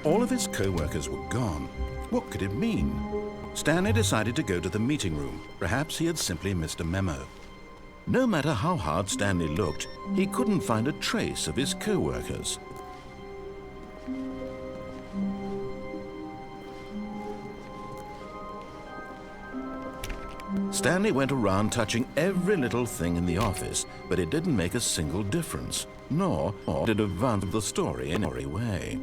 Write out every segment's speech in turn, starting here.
All of his co-workers were gone. What could it mean? Stanley decided to go to the meeting room. Perhaps he had simply missed a memo. No matter how hard Stanley looked, he couldn't find a trace of his co-workers. Stanley went around touching every little thing in the office, but it didn't make a single difference, nor did it advance the story in any way.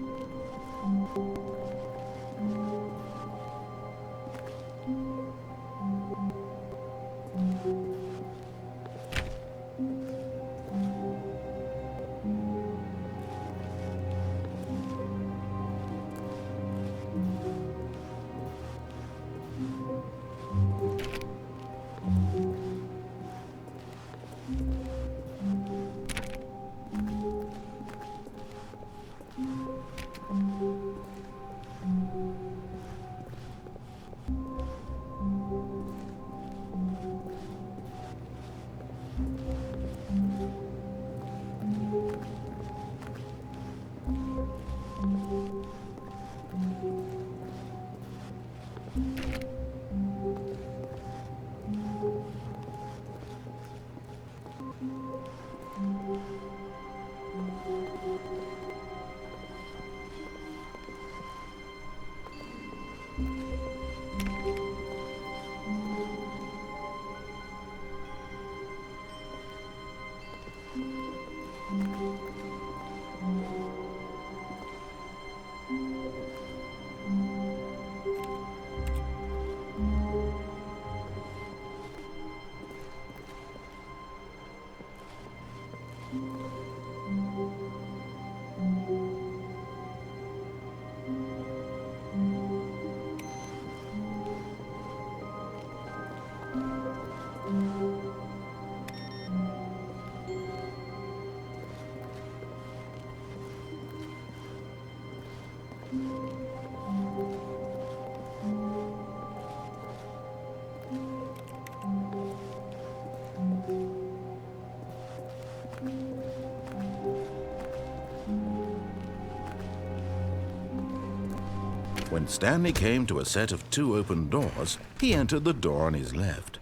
When Stanley came to a set of 2 open doors, he entered the door on his left.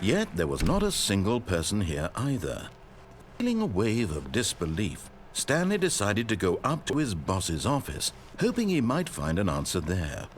Yet there was not a single person here either. Feeling a wave of disbelief, Stanley decided to go up to his boss's office, hoping he might find an answer there.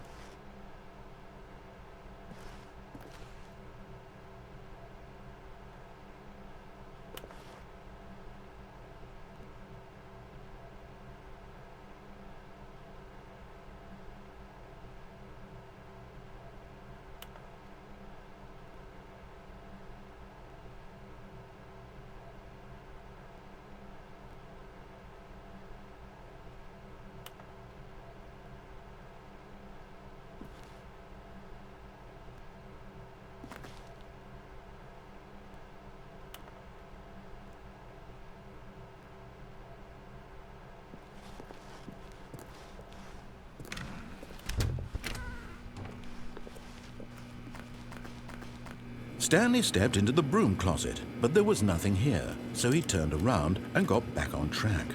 Stanley stepped into the broom closet, but there was nothing here, so he turned around and got back on track.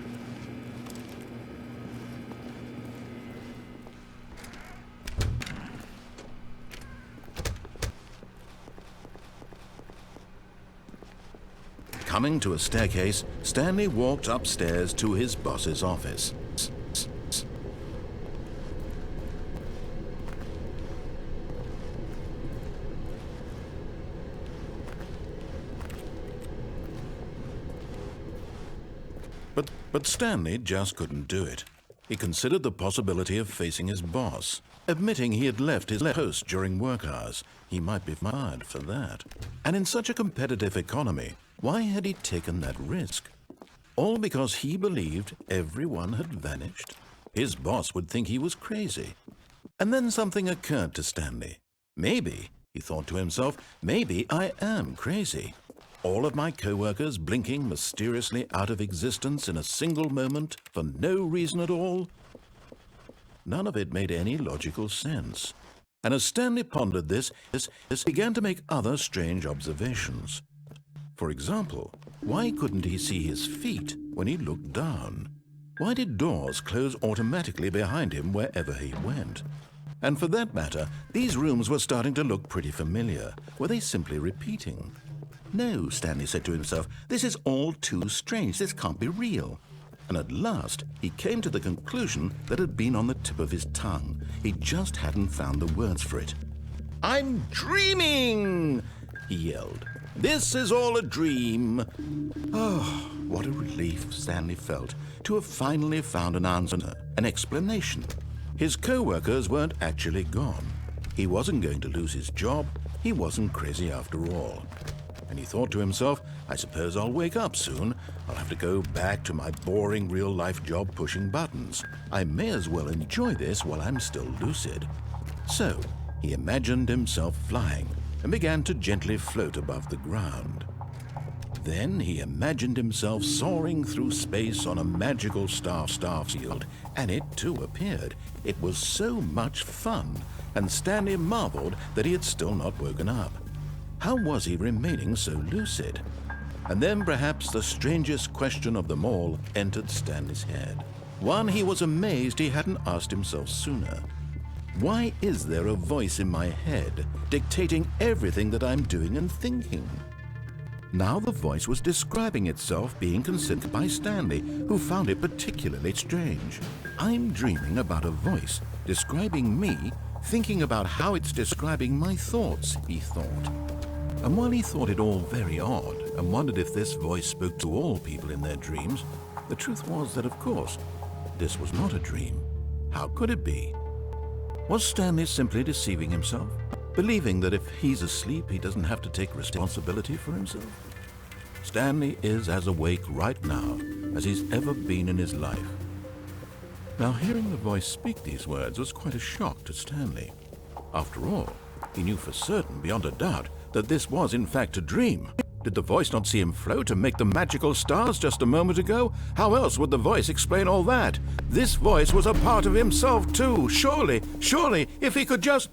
Coming to a staircase, Stanley walked upstairs to his boss's office. But Stanley just couldn't do it. He considered the possibility of facing his boss. Admitting he had left his post during work hours, he might be fired for that. And in such a competitive economy, why had he taken that risk? All because he believed everyone had vanished? His boss would think he was crazy. And then something occurred to Stanley. Maybe, he thought to himself, maybe I am crazy. All of my co-workers blinking mysteriously out of existence in a single moment for no reason at all? None of it made any logical sense. And as Stanley pondered this, he began to make other strange observations. For example, why couldn't he see his feet when he looked down? Why did doors close automatically behind him wherever he went? And for that matter, these rooms were starting to look pretty familiar. Were they simply repeating? No, Stanley said to himself, this is all too strange. This can't be real. And at last, he came to the conclusion that had been on the tip of his tongue. He just hadn't found the words for it. "I'm dreaming!" he yelled. "This is all a dream." Oh, what a relief Stanley felt to have finally found an answer, an explanation. His co-workers weren't actually gone. He wasn't going to lose his job. He wasn't crazy after all. And he thought to himself, I suppose I'll wake up soon. I'll have to go back to my boring real-life job pushing buttons. I may as well enjoy this while I'm still lucid. So he imagined himself flying and began to gently float above the ground. Then he imagined himself soaring through space on a magical star field, and it too appeared. It was so much fun, and Stanley marveled that he had still not woken up. How was he remaining so lucid? And then perhaps the strangest question of them all entered Stanley's head. One he was amazed he hadn't asked himself sooner. Why is there a voice in my head dictating everything that I'm doing and thinking? Now the voice was describing itself being considered by Stanley, who found it particularly strange. I'm dreaming about a voice describing me, thinking about how it's describing my thoughts, he thought. And while he thought it all very odd and wondered if this voice spoke to all people in their dreams, the truth was that, of course, this was not a dream. How could it be? Was Stanley simply deceiving himself, believing that if he's asleep, he doesn't have to take responsibility for himself? Stanley is as awake right now as he's ever been in his life. Now, hearing the voice speak these words was quite a shock to Stanley. After all, he knew for certain, beyond a doubt, that this was in fact a dream. Did the voice not see him float and make the magical stars just a moment ago? How else would the voice explain all that? This voice was a part of himself too. Surely, if he could just...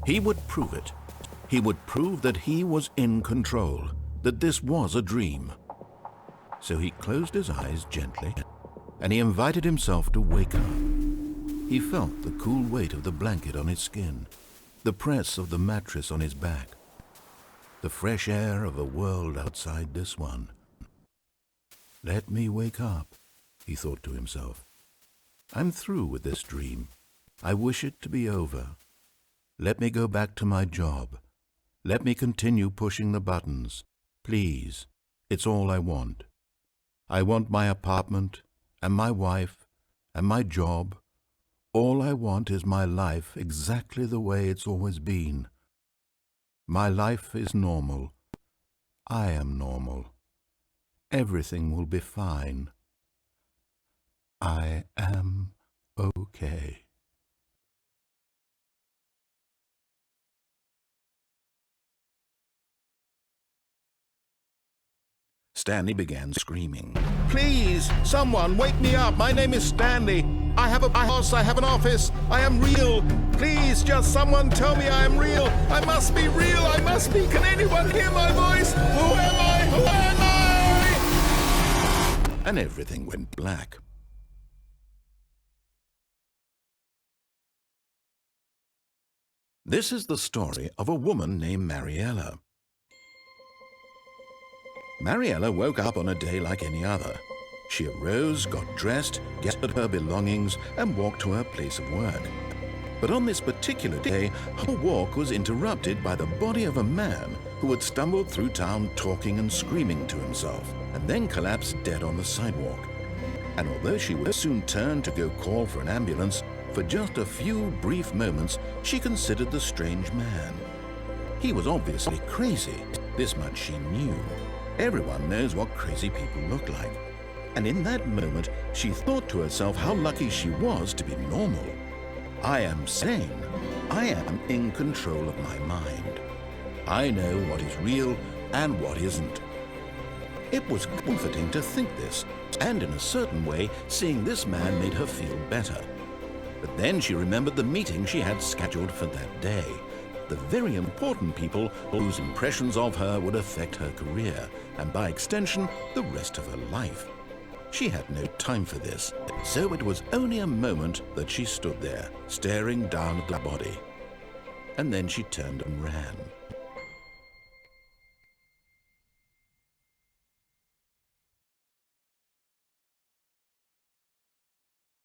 He would prove it. He would prove that he was in control, that this was a dream. So he closed his eyes gently, and he invited himself to wake up. He felt the cool weight of the blanket on his skin, the press of the mattress on his back, the fresh air of a world outside this one. Let me wake up, he thought to himself. I'm through with this dream. I wish it to be over. Let me go back to my job. Let me continue pushing the buttons. Please, it's all I want. I want my apartment and my wife and my job. All I want is my life exactly the way it's always been. My life is normal. I am normal. Everything will be fine. I am okay. Stanley began screaming. Please, someone, wake me up. My name is Stanley. I have a house. I have an office. I am real. Please, just someone tell me I am real. I must be real. I must be. Can anyone hear my voice? Who am I? Who am I? And everything went black. This is the story of a woman named Mariella. Mariella woke up on a day like any other. She arose, got dressed, gathered her belongings, and walked to her place of work. But on this particular day, her walk was interrupted by the body of a man who had stumbled through town talking and screaming to himself, and then collapsed dead on the sidewalk. And although she would soon turn to go call for an ambulance, for just a few brief moments, she considered the strange man. He was obviously crazy. This much she knew. Everyone knows what crazy people look like. And in that moment, she thought to herself how lucky she was to be normal. I am sane. I am in control of my mind. I know what is real and what isn't. It was comforting to think this, and in a certain way, seeing this man made her feel better. But then she remembered the meeting she had scheduled for that day. The very important people whose impressions of her would affect her career, and by extension, the rest of her life. She had no time for this, so it was only a moment that she stood there, staring down at the body. And then she turned and ran.